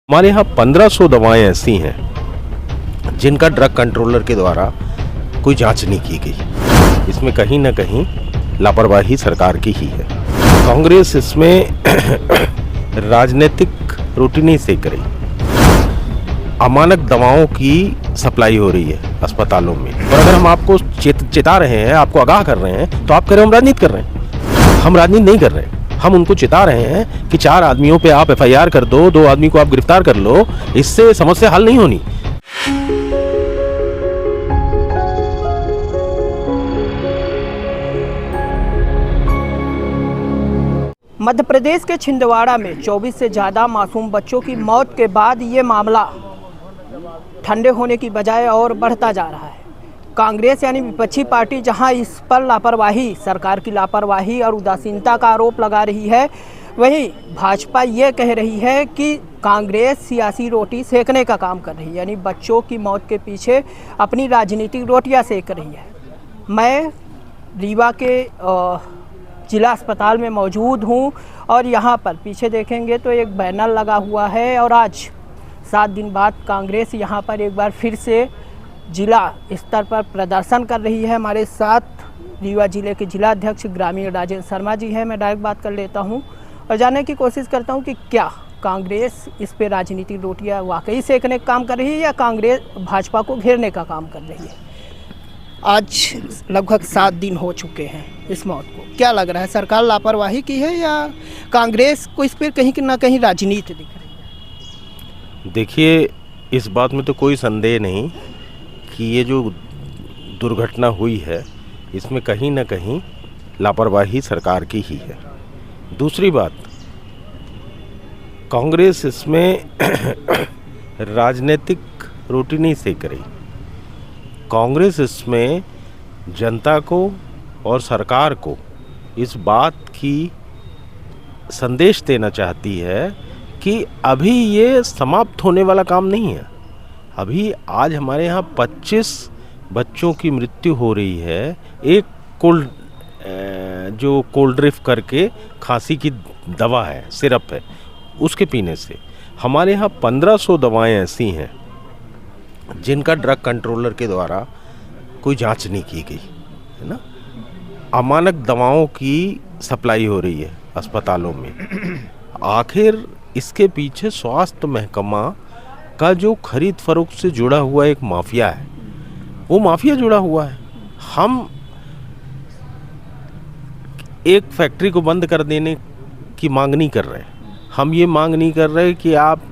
हमारे यहाँ 1500 दवाएं ऐसी हैं जिनका ड्रग कंट्रोलर के द्वारा कोई जांच नहीं की गई। इसमें कहीं ना कहीं लापरवाही सरकार की ही है। कांग्रेस इसमें राजनीतिक रोटी नहीं सेक रही। अमानक दवाओं की सप्लाई हो रही है अस्पतालों में, और अगर हम आपको चेता रहे हैं, आपको आगाह कर रहे हैं, तो आप कह रहे हो हम राजनीति कर रहे हैं। हम राजनीति नहीं कर रहे हैं। हम उनको चेता रहे हैं कि 4 आदमियों पे आप एफआईआर कर दो, 2 आदमी को आप गिरफ्तार कर लो, इससे समस्या हल नहीं होनी। मध्य प्रदेश के छिंदवाड़ा में 24 से ज़्यादा मासूम बच्चों की मौत के बाद ये मामला ठंडे होने की बजाय और बढ़ता जा रहा है। कांग्रेस यानी विपक्षी पार्टी जहां इस पर लापरवाही, सरकार की लापरवाही और उदासीनता का आरोप लगा रही है, वहीं भाजपा ये कह रही है कि कांग्रेस सियासी रोटी सेकने का काम कर रही है, यानी बच्चों की मौत के पीछे अपनी राजनीतिक रोटियां सेक रही है। मैं रीवा के जिला अस्पताल में मौजूद हूं और यहां पर पीछे देखेंगे तो एक बैनर लगा हुआ है और आज 7 दिन बाद कांग्रेस यहां पर एक बार फिर से जिला स्तर पर प्रदर्शन कर रही है। हमारे साथ रीवा जिले के जिला अध्यक्ष ग्रामीण राजेंद्र शर्मा जी हैं। मैं डायरेक्ट बात कर लेता हूं और जानने की कोशिश करता हूं कि क्या कांग्रेस इस पे राजनीतिक रोटियां वाकई सेकने का काम कर रही है या कांग्रेस भाजपा को घेरने का काम कर रही है। आज लगभग 7 दिन हो चुके हैं इस मौत को। क्या लग रहा है, सरकार लापरवाही की है या कांग्रेस को इस पर कहीं ना कहीं राजनीति दिख रही है? देखिए, इस बात में तो कोई संदेह नहीं कि ये जो दुर्घटना हुई है इसमें कहीं ना कहीं लापरवाही सरकार की ही है। दूसरी बात, कांग्रेस इसमें राजनीतिक रोटी नहीं सेक रही। कांग्रेस इसमें जनता को और सरकार को इस बात की संदेश देना चाहती है कि अभी ये समाप्त होने वाला काम नहीं है। अभी आज हमारे यहाँ 25 बच्चों की मृत्यु हो रही है एक कोल्ड ड्रिफ्ट करके खांसी की दवा है, सिरप है, उसके पीने से। हमारे यहाँ 1500 दवाएं ऐसी हैं जिनका ड्रग कंट्रोलर के द्वारा कोई जांच नहीं की गई है ना। अमानक दवाओं की सप्लाई हो रही है अस्पतालों में। आखिर इसके पीछे स्वास्थ्य महकमा का जो खरीद फरोख्त से जुड़ा हुआ एक माफिया है, वो माफिया जुड़ा हुआ है। हम एक फैक्ट्री को बंद कर देने की मांग नहीं कर रहे। हम ये मांग नहीं कर रहे कि आप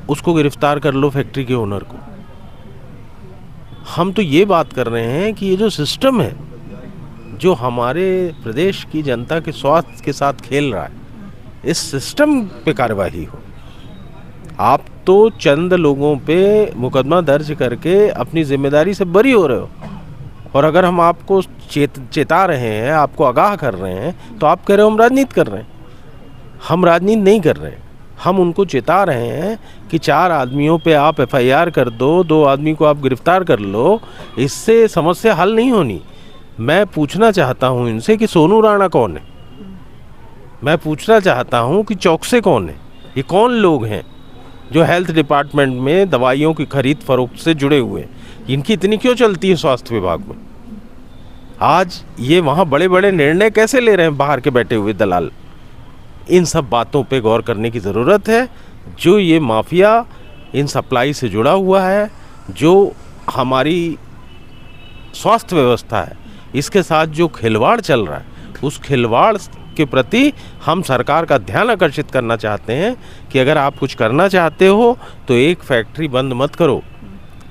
उसको गिरफ्तार कर लो, फैक्ट्री के ओनर को। हम तो ये बात कर रहे हैं कि ये जो सिस्टम है, जो हमारे प्रदेश की जनता के स्वास्थ्य के साथ खेल रहा है, इस सिस्टम पे कार्रवाई हो। आप तो चंद लोगों पे मुकदमा दर्ज करके अपनी जिम्मेदारी से बरी हो रहे हो, और अगर हम आपको चेता रहे हैं, आपको आगाह कर रहे हैं, तो आप कह रहे हो हम राजनीति कर रहे हैं। हम राजनीति नहीं कर रहे हैं। हम उनको चेता रहे हैं कि 4 आदमियों पे आप एफआईआर कर दो, 2 आदमी को आप गिरफ्तार कर लो, इससे समस्या हल नहीं होनी। मैं पूछना चाहता हूं इनसे कि सोनू राणा कौन है। मैं पूछना चाहता हूं कि चौकसे कौन है। ये कौन लोग हैं जो हेल्थ डिपार्टमेंट में दवाइयों की खरीद फरोख्त से जुड़े हुए हैं? इनकी इतनी क्यों चलती है स्वास्थ्य विभाग में? आज ये वहाँ बड़े बड़े निर्णय कैसे ले रहे हैं बाहर के बैठे हुए दलाल? इन सब बातों पे गौर करने की ज़रूरत है। जो ये माफिया इन सप्लाई से जुड़ा हुआ है, जो हमारी स्वास्थ्य व्यवस्था है, इसके साथ जो खिलवाड़ चल रहा है, उस खिलवाड़ के प्रति हम सरकार का ध्यान आकर्षित करना चाहते हैं कि अगर आप कुछ करना चाहते हो तो एक फैक्ट्री बंद मत करो,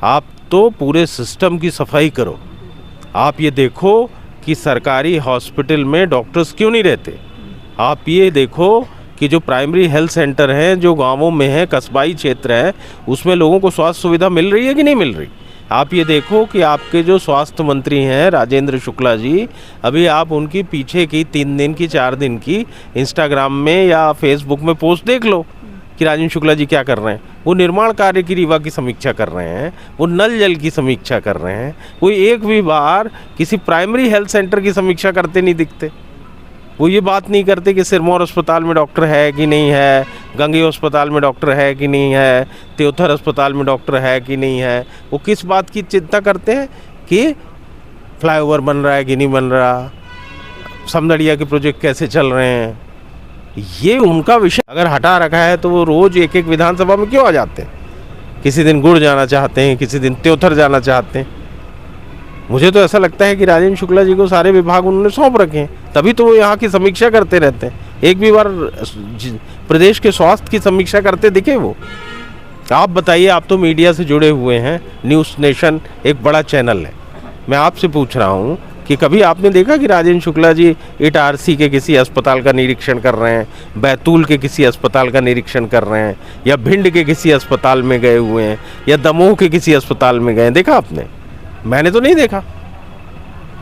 आप तो पूरे सिस्टम की सफाई करो। आप ये देखो कि सरकारी हॉस्पिटल में डॉक्टर्स क्यों नहीं रहते। आप ये देखो कि जो प्राइमरी हेल्थ सेंटर हैं, जो गांवों में हैं, कस्बाई क्षेत्र है, उसमें लोगों को स्वास्थ्य सुविधा मिल रही है कि नहीं मिल रही। आप ये देखो कि आपके जो स्वास्थ्य मंत्री हैं राजेंद्र शुक्ला जी, अभी आप उनकी पीछे की 3 दिन की 4 दिन की इंस्टाग्राम में या फेसबुक में पोस्ट देख लो कि राजेंद्र शुक्ला जी क्या कर रहे हैं। वो निर्माण कार्य की रीवा की समीक्षा कर रहे हैं, वो नल जल की समीक्षा कर रहे हैं। वो एक भी बार किसी प्राइमरी हेल्थ सेंटर की समीक्षा करते नहीं दिखते। वो ये बात नहीं करते कि सिरमौर अस्पताल में डॉक्टर है कि नहीं है, गंगेय अस्पताल में डॉक्टर है कि नहीं है, त्योथर अस्पताल में डॉक्टर है कि नहीं है। वो किस बात की चिंता करते हैं कि फ्लाईओवर बन रहा है कि नहीं बन रहा, समदड़िया के प्रोजेक्ट कैसे चल रहे हैं। ये उनका विषय अगर हटा रखा है तो वो रोज़ एक एक विधानसभा में क्यों आ जाते हैं? किसी दिन गुड़ जाना चाहते हैं, किसी दिन त्योथर जाना चाहते हैं। मुझे तो ऐसा लगता है कि राजेंद्र शुक्ला जी को सारे विभाग उन्होंने सौंप रखे हैं, तभी तो वो यहाँ की समीक्षा करते रहते हैं। एक भी बार प्रदेश के स्वास्थ्य की समीक्षा करते दिखे वो? आप बताइए, आप तो मीडिया से जुड़े हुए हैं, न्यूज़ नेशन एक बड़ा चैनल है। मैं आपसे पूछ रहा हूँ कि कभी आपने देखा कि राजेंद्र शुक्ला जी इटारसी के किसी अस्पताल का निरीक्षण कर रहे हैं, बैतूल के किसी अस्पताल का निरीक्षण कर रहे हैं, या भिंड के किसी अस्पताल में गए हुए हैं, या दमोह के किसी अस्पताल में गए? देखा आपने? मैंने तो नहीं देखा।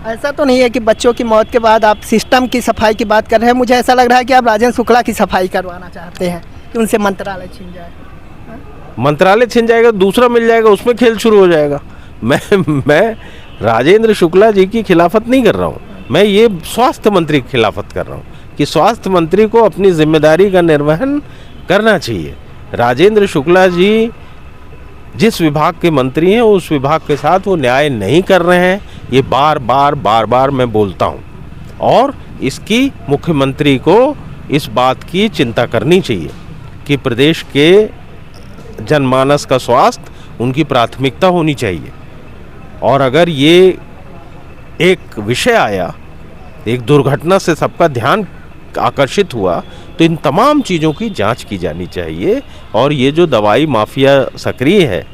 ऐसा तो नहीं है कि बच्चों की मौत के बाद आप सिस्टम की सफाई की बात कर रहे हैं। मुझे ऐसा लग रहा है कि आप राजेंद्र शुक्ला की सफाई करवाना चाहते हैं कि उनसे मंत्रालय छीन जाए। मंत्रालय छिन जाएगा, दूसरा मिल जाएगा, उसमें खेल शुरू हो जाएगा। मैं राजेंद्र शुक्ला जी की खिलाफत नहीं कर रहा हूँ, मैं ये स्वास्थ्य मंत्री की खिलाफत कर रहा हूँ कि स्वास्थ्य मंत्री को अपनी जिम्मेदारी का निर्वहन करना चाहिए। राजेंद्र शुक्ला जी जिस विभाग के मंत्री हैं उस विभाग के साथ वो न्याय नहीं कर रहे हैं, ये बार बार मैं बोलता हूँ। और इसकी मुख्यमंत्री को इस बात की चिंता करनी चाहिए कि प्रदेश के जनमानस का स्वास्थ्य उनकी प्राथमिकता होनी चाहिए। और अगर ये एक विषय आया, एक दुर्घटना से सबका ध्यान आकर्षित हुआ, तो इन तमाम चीज़ों की जांच की जानी चाहिए और ये जो दवाई माफिया सक्रिय है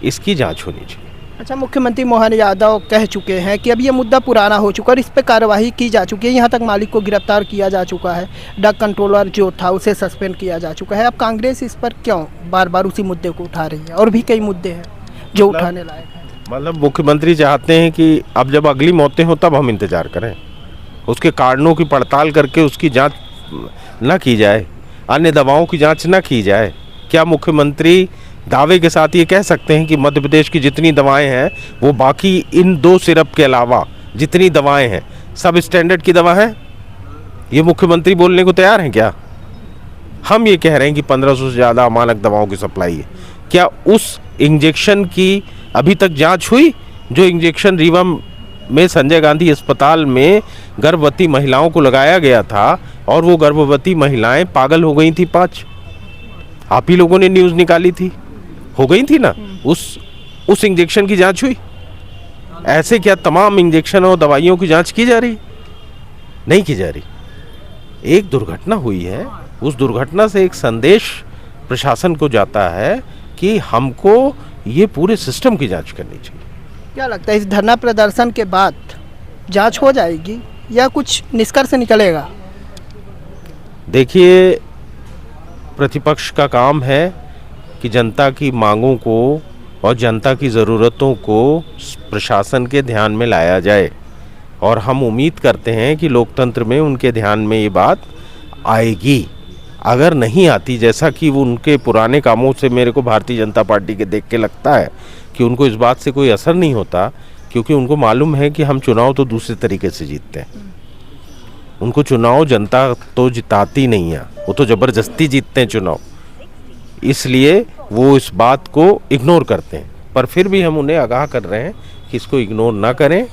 इसकी जांच होनी चाहिए। अच्छा, मुख्यमंत्री मोहन यादव कह चुके हैं कि अब ये मुद्दा पुराना हो चुका है और इस पर कार्रवाई की जा चुकी है। यहाँ तक मालिक को गिरफ्तार किया जा चुका है, ड्रग कंट्रोलर जो था उसे सस्पेंड किया जा चुका है। अब कांग्रेस इस पर क्यों बार बार उसी मुद्दे को उठा रही है? और भी कई मुद्दे हैं जो उठाने लायक हैं। मतलब मुख्यमंत्री चाहते हैं कि अब जब अगली मौतें हो तब हम इंतज़ार करें, उसके कारणों की पड़ताल करके उसकी जांच न की जाए, अन्य दवाओं की जांच न की जाए। क्या मुख्यमंत्री दावे के साथ ये कह सकते हैं कि मध्य प्रदेश की जितनी दवाएं हैं वो बाकी इन 2 सिरप के अलावा जितनी दवाएं हैं सब स्टैंडर्ड की दवा है? ये मुख्यमंत्री बोलने को तैयार हैं क्या? हम ये कह रहे हैं कि 1500 से ज़्यादा अमानक दवाओं की सप्लाई है। क्या उस इंजेक्शन की अभी तक जांच हुई जो इंजेक्शन रीवा में संजय गांधी अस्पताल में गर्भवती महिलाओं को लगाया गया था और वो गर्भवती महिलाएं पागल हो गई थी 5? आप ही लोगों ने न्यूज़ निकाली थी, हो गई थी ना? उस इंजेक्शन की जांच हुई? ऐसे क्या तमाम इंजेक्शन और दवाइयों की जांच की जा रही? नहीं की जा रही। एक दुर्घटना हुई है, उस दुर्घटना से एक संदेश प्रशासन को जाता है कि हमको ये पूरे सिस्टम की जांच करनी चाहिए। क्या लगता है इस धरना प्रदर्शन के बाद जांच हो जाएगी या कुछ निष्कर्ष निकलेगा? देखिए, प्रतिपक्ष का काम है कि जनता की मांगों को और जनता की ज़रूरतों को प्रशासन के ध्यान में लाया जाए और हम उम्मीद करते हैं कि लोकतंत्र में उनके ध्यान में ये बात आएगी। अगर नहीं आती, जैसा कि वो उनके पुराने कामों से मेरे को भारतीय जनता पार्टी के देख के लगता है कि उनको इस बात से कोई असर नहीं होता, क्योंकि उनको मालूम है कि हम चुनाव तो दूसरे तरीके से जीतते हैं। उनको चुनाव जनता तो जिताती नहीं है, वो तो ज़बरदस्ती जीतते हैं चुनाव, इसलिए वो इस बात को इग्नोर करते हैं। पर फिर भी हम उन्हें आगाह कर रहे हैं कि इसको इग्नोर ना करें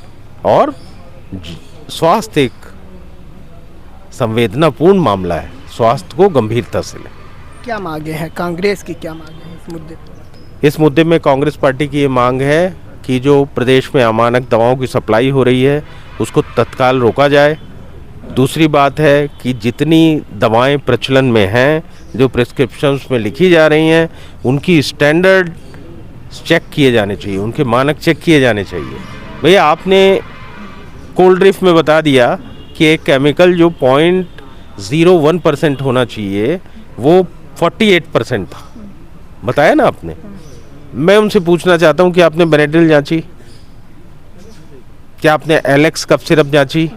और स्वास्थ्य एक संवेदनापूर्ण मामला है, स्वास्थ्य को गंभीरता से लें। क्या मांगे हैं कांग्रेस की, क्या मांगे हैं इस मुद्दे पर? इस मुद्दे में कांग्रेस पार्टी की ये मांग है कि जो प्रदेश में अमानक दवाओं की सप्लाई हो रही है उसको तत्काल रोका जाए। दूसरी बात है कि जितनी दवाएं प्रचलन में हैं, जो प्रिस्क्रिप्शंस में लिखी जा रही हैं, उनकी स्टैंडर्ड चेक किए जाने चाहिए, उनके मानक चेक किए जाने चाहिए। भैया, आपने कोल्ड ड्रिंक में बता दिया कि एक केमिकल जो 0.01% होना चाहिए वो 48% था, बताया ना आपने। मैं उनसे पूछना चाहता हूँ कि आपने बेनेड्रिल जांची? क्या आपने एलेक्स कफ सिरप जांची?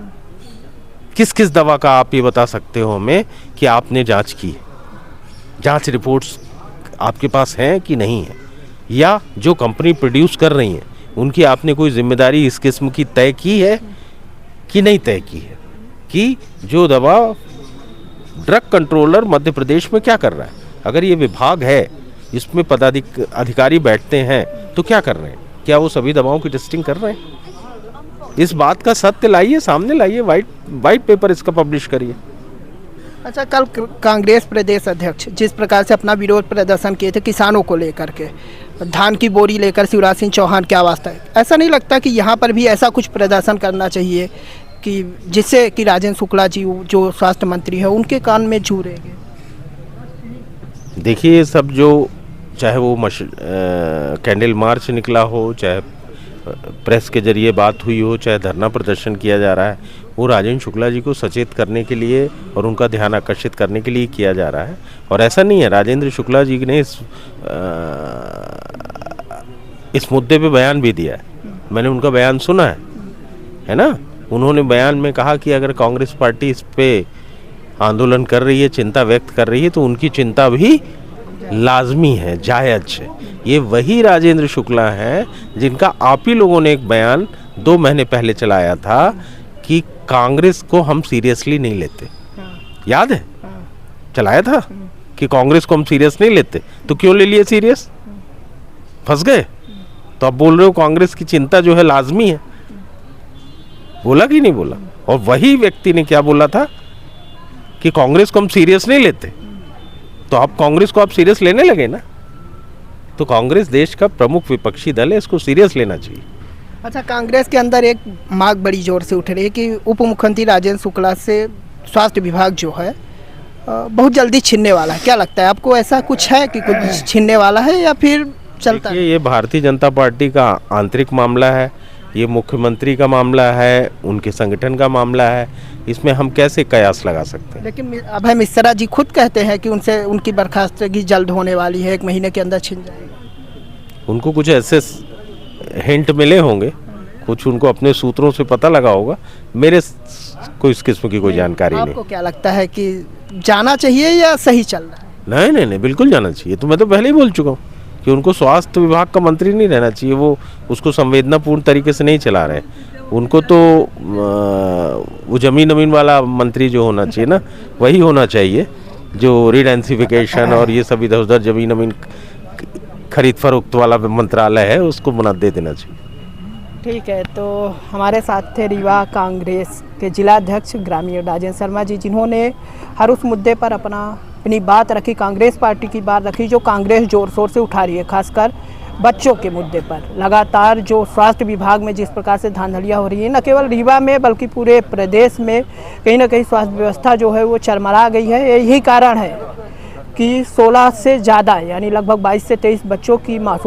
किस किस दवा का आप ये बता सकते हो हमें कि आपने जांच की? जांच रिपोर्ट्स आपके पास हैं कि नहीं है? या जो कंपनी प्रोड्यूस कर रही हैं उनकी आपने कोई जिम्मेदारी इस किस्म की तय की है कि नहीं तय की है? कि जो दवा ड्रग कंट्रोलर मध्य प्रदेश में क्या कर रहा है। अगर ये विभाग है, इसमें अधिकारी बैठते हैं, तो क्या कर रहे हैं? क्या वो सभी दवाओं की टेस्टिंग कर रहे हैं? इस बात का सत्य लाइए, सामने लाइए, वाइट पेपर इसका पब्लिश करिए। अच्छा, कल कांग्रेस प्रदेश अध्यक्ष जिस प्रकार से अपना विरोध प्रदर्शन किए थे किसानों को लेकर के, धान की बोरी लेकर शिवराज सिंह चौहान क्या वास्ता है, ऐसा नहीं लगता कि यहाँ पर भी ऐसा कुछ प्रदर्शन करना चाहिए कि जिससे कि राजेंद्र शुक्ला जी जो स्वास्थ्य मंत्री है उनके कान में जू रहेंगे? देखिए, ये सब जो चाहे वो कैंडल मार्च निकला हो, चाहे प्रेस के जरिए बात हुई हो, चाहे धरना प्रदर्शन किया जा रहा है, वो राजेंद्र शुक्ला जी को सचेत करने के लिए और उनका ध्यान आकर्षित करने के लिए किया जा रहा है। और ऐसा नहीं है, राजेंद्र शुक्ला जी ने इस मुद्दे पे बयान भी दिया है। मैंने उनका बयान सुना है ना। उन्होंने बयान में कहा कि अगर कांग्रेस पार्टी इस पे आंदोलन कर रही है, चिंता व्यक्त कर रही है, तो उनकी चिंता भी लाजमी है, जायज़ है। ये वही राजेंद्र शुक्ला हैं जिनका आप ही लोगों ने एक बयान 2 महीने पहले चलाया था कि कांग्रेस को हम सीरियसली नहीं लेते। याद है? चलाया था कि कांग्रेस को हम सीरियस नहीं लेते। तो क्यों ले लिए सीरियस? फंस गए। तो आप बोल रहे हो कांग्रेस की चिंता जो है लाजमी है। बोला कि नहीं बोला? और वही व्यक्ति ने क्या बोला था कि कांग्रेस को हम सीरियस नहीं लेते। तो आप कांग्रेस को आप सीरियस लेने लगे ना। तो कांग्रेस देश का प्रमुख विपक्षी दल है, इसको सीरियस लेना चाहिए। अच्छा, कांग्रेस के अंदर एक मांग बड़ी जोर से उठ रही है कि उप मुख्यमंत्री राजेंद्र शुक्ला से स्वास्थ्य विभाग जो है बहुत जल्दी छीनने वाला है। क्या लगता है आपको, ऐसा कुछ है कि कुछ छीनने वाला है या फिर चलता है? ये भारतीय जनता पार्टी का आंतरिक मामला है, ये मुख्यमंत्री का मामला है, उनके संगठन का मामला है। इसमें हम कैसे कयास लगा सकते हैं? लेकिन अभय मिश्रा जी खुद कहते हैं कि उनसे उनकी बर्खास्तगी जल्द होने वाली है, 1 महीने के अंदर छिन जाएगा। उनको कुछ ऐसे हिंट मिले होंगे, कुछ उनको अपने सूत्रों से पता लगा होगा। मेरे को इस किस्म की कोई जानकारी नहीं। आपको क्या लगता है कि जाना चाहिए या सही चल रहा है? नहीं, बिल्कुल जाना चाहिए। तो मैं तो पहले ही बोल चुका हूँ कि उनको स्वास्थ्य विभाग का मंत्री नहीं रहना चाहिए। वो उसको संवेदनापूर्ण तरीके से नहीं चला रहे। उनको तो वो जमीन अमीन वाला मंत्री जो होना चाहिए ना, वही होना चाहिए, जो रीडेंसिफिकेशन और ये सब इधर उधर जमीन अमीन खरीद फरोख्त वाला मंत्रालय है, उसको बना दे देना चाहिए। ठीक है, तो हमारे साथ थे रीवा कांग्रेस के जिलाध्यक्ष ग्रामीण राजेंद्र शर्मा जी, जिन्होंने हर उस मुद्दे पर अपनी बात रखी, कांग्रेस पार्टी की बात रखी जो कांग्रेस जोर शोर से उठा रही है, खासकर बच्चों के मुद्दे पर। लगातार जो स्वास्थ्य विभाग में जिस प्रकार से धांधलियाँ हो रही है, न केवल रीवा में बल्कि पूरे प्रदेश में कहीं ना कहीं स्वास्थ्य व्यवस्था जो है वो चरमरा गई है। यही कारण है कि 16 से ज़्यादा यानी लगभग 22 से 23 बच्चों की मासूम